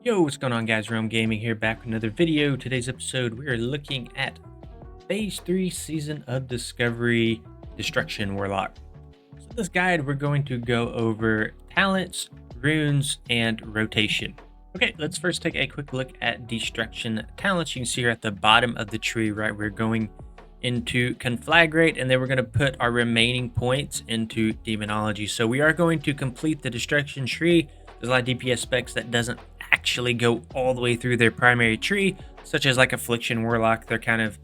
Yo, what's going on, guys? Realm Gaming here, back with another video. Today's episode, we are looking at Phase 3 Season of Discovery Destruction Warlock. So this guide, we're going to go over talents, runes, and rotation. Okay, let's first take a quick look at Destruction talents. You can see here at the bottom of the tree, right, we're going into Conflagrate, and then we're going to put our remaining points into Demonology. So we are going to complete the Destruction tree. There's a lot of DPS specs that doesn't actually go all the way through their primary tree, such as like Affliction Warlock. They kind of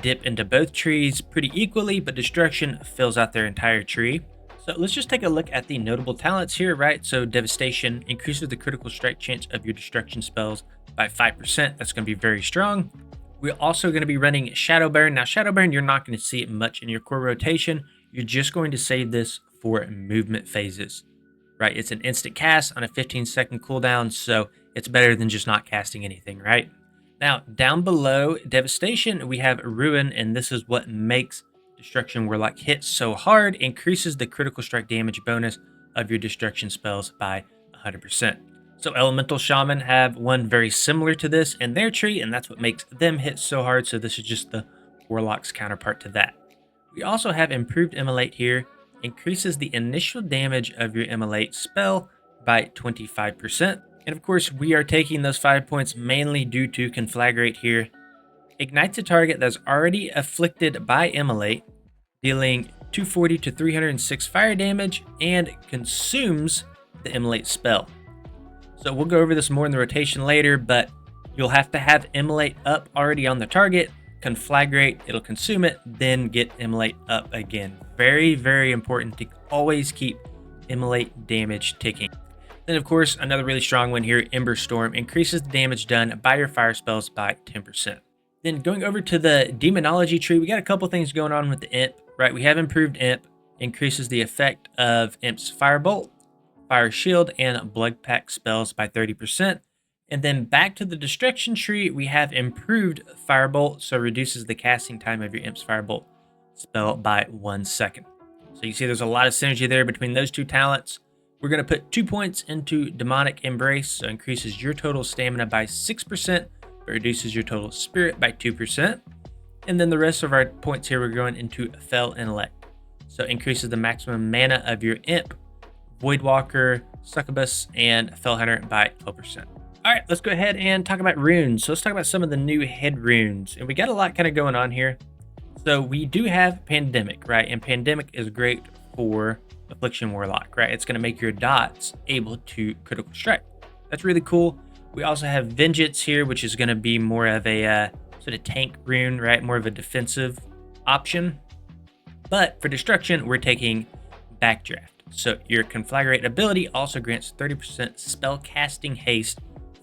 dip into both trees pretty equally, but Destruction fills out their entire tree. So let's just take a look at the notable talents here, right? So Devastation increases the critical strike chance of your Destruction spells by 5%. That's going to be very strong. We're also going to be running Shadow Burn. Now, Shadow Burn, you're not going to see it much in your core rotation. You're just going to save this for movement phases. Right, it's an instant cast on a 15-second cooldown, so it's better than just not casting anything, right? Now, down below Devastation, we have Ruin, and this is what makes Destruction Warlock hit so hard, increases the critical strike damage bonus of your Destruction spells by 100%. So Elemental Shaman have one very similar to this in their tree, and that's what makes them hit so hard, so this is just the Warlock's counterpart to that. We also have Improved Immolate here, increases the initial damage of your Immolate spell by 25%. And of course, we are taking those 5 points mainly due to Conflagrate here. Ignites a target that's already afflicted by Immolate, dealing 240 to 306 fire damage, and consumes the Immolate spell. So we'll go over this more in the rotation later, but you'll have to have Immolate up already on the target, Conflagrate, it'll consume it, then get Immolate up again. Very, very important to always keep Immolate damage ticking. Then, of course, another really strong one here, Ember Storm, increases the damage done by your fire spells by 10%. Then going over to the Demonology tree, we got a couple things going on with the Imp, right? We have Improved Imp, increases the effect of Imp's Firebolt, Fire Shield, and Blood Pact spells by 30%. And then back to the Destruction tree, we have Improved Firebolt, so reduces the casting time of your Imp's Firebolt spell by 1 second. So you see there's a lot of synergy there between those two talents. We're going to put 2 points into Demonic Embrace, so increases your total stamina by 6%, but reduces your total spirit by 2%. And then the rest of our points here, we're going into Fell Intellect. So increases the maximum mana of your Imp, Voidwalker, Succubus, and Fell Hunter by 12%. All right, let's go ahead and talk about runes. So let's talk about some of the new head runes. And we got a lot kind of going on here. So we do have Pandemic, right? And Pandemic is great for Affliction Warlock, right? It's going to make your dots able to critical strike. That's really cool. We also have Vengeance here, which is going to be more of a sort of tank rune, right? More of a defensive option. But for Destruction, we're taking Backdraft. So your Conflagrate ability also grants 30% spell casting haste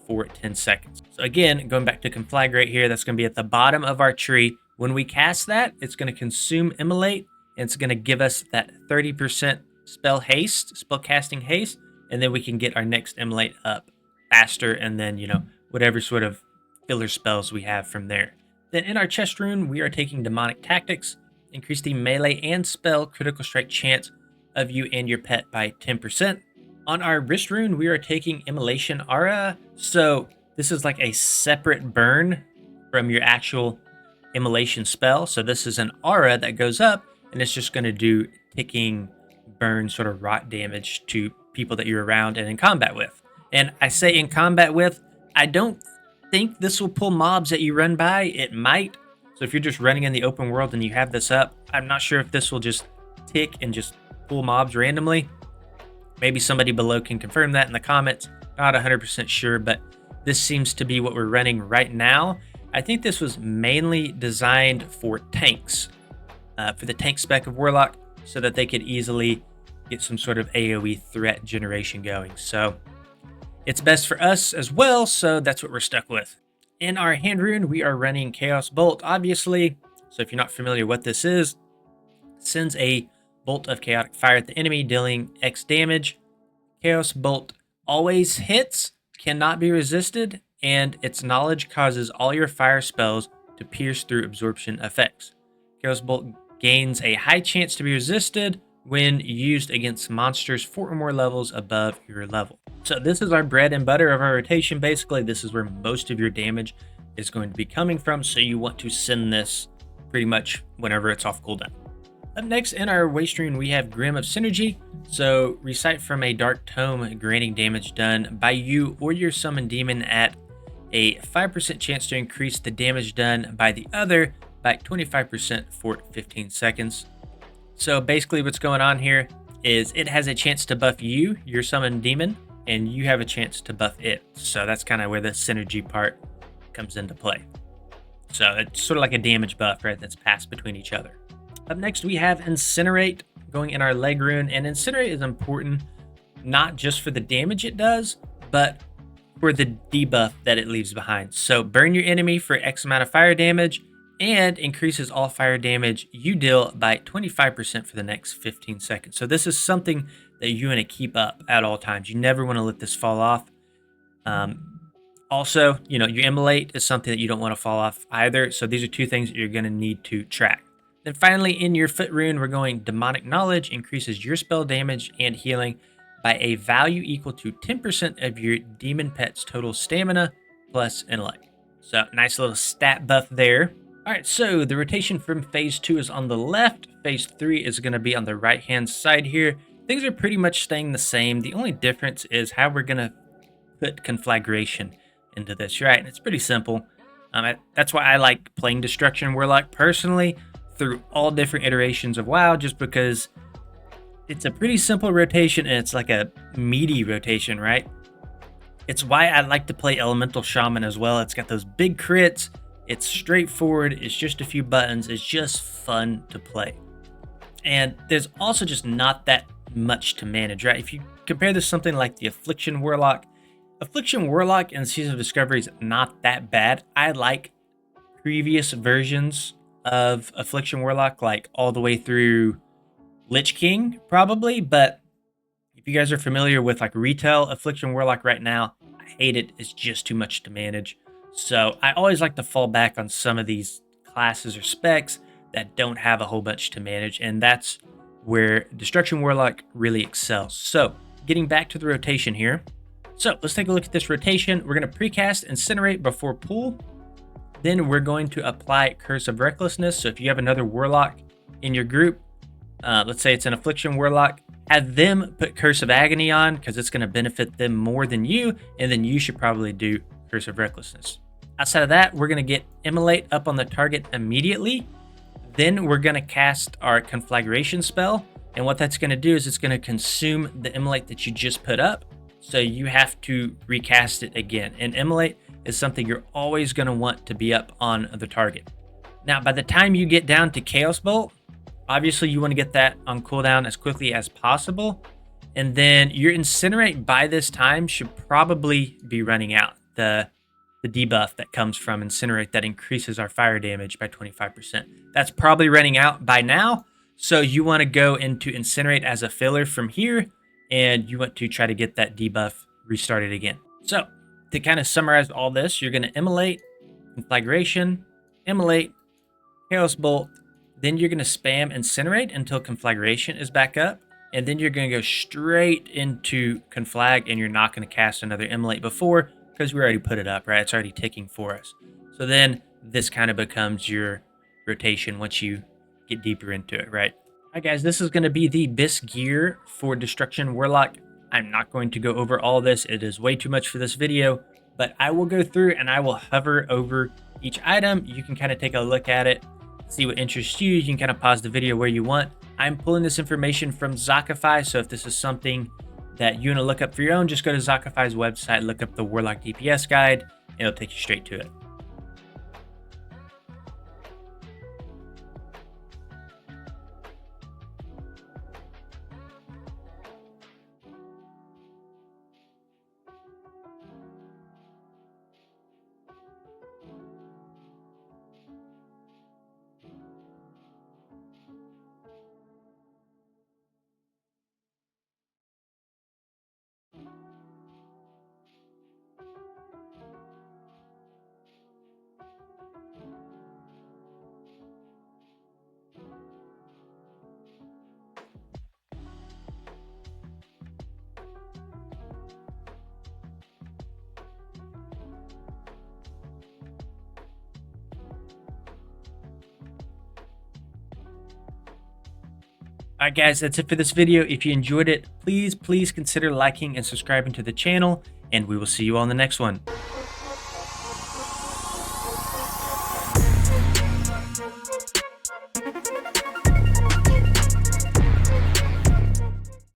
for 10 seconds. So again, going back to Conflagrate here, that's going to be at the bottom of our tree. When we cast that, it's going to consume Immolate, and it's going to give us that 30% spell casting haste, and then we can get our next Immolate up faster, and then, whatever sort of filler spells we have from there. Then in our chest rune, we are taking Demonic Tactics, increase the melee and spell critical strike chance of you and your pet by 10%. On our wrist rune, we are taking Immolation Aura. So this is like a separate burn from your actual Immolation spell. So this is an aura that goes up, and it's just going to do ticking burn sort of rot damage to people that you're around and in combat with. And I say in combat with, I don't think this will pull mobs that you run by. It might. So if you're just running in the open world and you have this up, I'm not sure if this will just tick and just pull mobs randomly. Maybe somebody below can confirm that in the comments. Not 100% sure, but this seems to be what we're running right now. I think this was mainly designed for tanks, for the tank spec of Warlock, so that they could easily get some sort of AoE threat generation going. So it's best for us as well, so that's what we're stuck with. In our hand rune, we are running Chaos Bolt, obviously. So if you're not familiar what this is, it sends a bolt of chaotic fire at the enemy, dealing X damage. Chaos Bolt always hits, cannot be resisted, and its knowledge causes all your fire spells to pierce through absorption effects. Chaos Bolt gains a high chance to be resisted when used against monsters 4 or more levels above your level. So this is our bread and butter of our rotation. Basically, this is where most of your damage is going to be coming from. So you want to send this pretty much whenever it's off cooldown. Up next in our waste rune, we have Grim of Synergy. So recite from a dark tome, granting damage done by you or your summoned demon at a 5% chance to increase the damage done by the other by 25% for 15 seconds. So basically what's going on here is it has a chance to buff you, your summoned demon, and you have a chance to buff it. So that's kind of where the synergy part comes into play. So it's sort of like a damage buff, right? That's passed between each other. Up next, we have Incinerate going in our leg rune. And Incinerate is important not just for the damage it does, but for the debuff that it leaves behind. So burn your enemy for X amount of fire damage and increases all fire damage you deal by 25% for the next 15 seconds. So this is something that you want to keep up at all times. You never want to let this fall off. Also, your immolate is something that you don't want to fall off either. So these are two things that you're going to need to track. Then finally, in your foot rune, we're going Demonic Knowledge, increases your spell damage and healing by a value equal to 10% of your demon pet's total stamina plus intellect. So nice little stat buff there. All right, so the rotation from phase 2 is on the left. Phase 3 is going to be on the right-hand side here. Things are pretty much staying the same. The only difference is how we're going to put conflagration into this, right? And it's pretty simple. That's why I like playing Destruction Warlock personally through all different iterations of WoW, just because it's a pretty simple rotation and it's like a meaty rotation, right? It's why I like to play Elemental Shaman as well. It's got those big crits. It's straightforward. It's just a few buttons. It's just fun to play. And there's also just not that much to manage, right? If you compare this to something like the Affliction Warlock in Season of Discovery is not that bad. I like previous versions of Affliction Warlock, like all the way through Lich King, probably. But if you guys are familiar with like retail Affliction Warlock right now, I hate it. It's just too much to manage. So I always like to fall back on some of these classes or specs that don't have a whole bunch to manage. And that's where Destruction Warlock really excels. So getting back to the rotation here. So let's take a look at this rotation. We're going to precast Incinerate before pull. Then we're going to apply Curse of Recklessness. So if you have another Warlock in your group, let's say it's an Affliction Warlock, have them put Curse of Agony on because it's going to benefit them more than you. And then you should probably do Curse of Recklessness. Outside of that, we're going to get Immolate up on the target immediately. Then we're going to cast our Conflagration spell. And what that's going to do is it's going to consume the Immolate that you just put up. So you have to recast it again. And Immolate is something you're always going to want to be up on the target. Now, by the time you get down to Chaos Bolt, obviously you want to get that on cooldown as quickly as possible. And then your Incinerate by this time should probably be running out. The debuff that comes from Incinerate that increases our fire damage by 25%. That's probably running out by now. So you want to go into Incinerate as a filler from here. And you want to try to get that debuff restarted again. So to kind of summarize all this, you're going to Immolate, Conflagration, Immolate, Chaos Bolt. Then you're going to spam Incinerate until Conflagration is back up. And then you're going to go straight into Conflag and you're not going to cast another Immolate before because we already put it up, right? It's already ticking for us. So then this kind of becomes your rotation once you get deeper into it, right? All right, guys, this is going to be the BiS Gear for Destruction Warlock. I'm not going to go over all this. It is way too much for this video, but I will go through and I will hover over each item. You can kind of take a look at it, see what interests you. You can kind of pause the video where you want. I'm pulling this information from Zockify, so if this is something that you want to look up for your own, just go to Zockify's website, look up the Warlock DPS guide, and it'll take you straight to it. All right, guys, that's it for this video. If you enjoyed it, please consider liking and subscribing to the channel, and we will see you on the next one.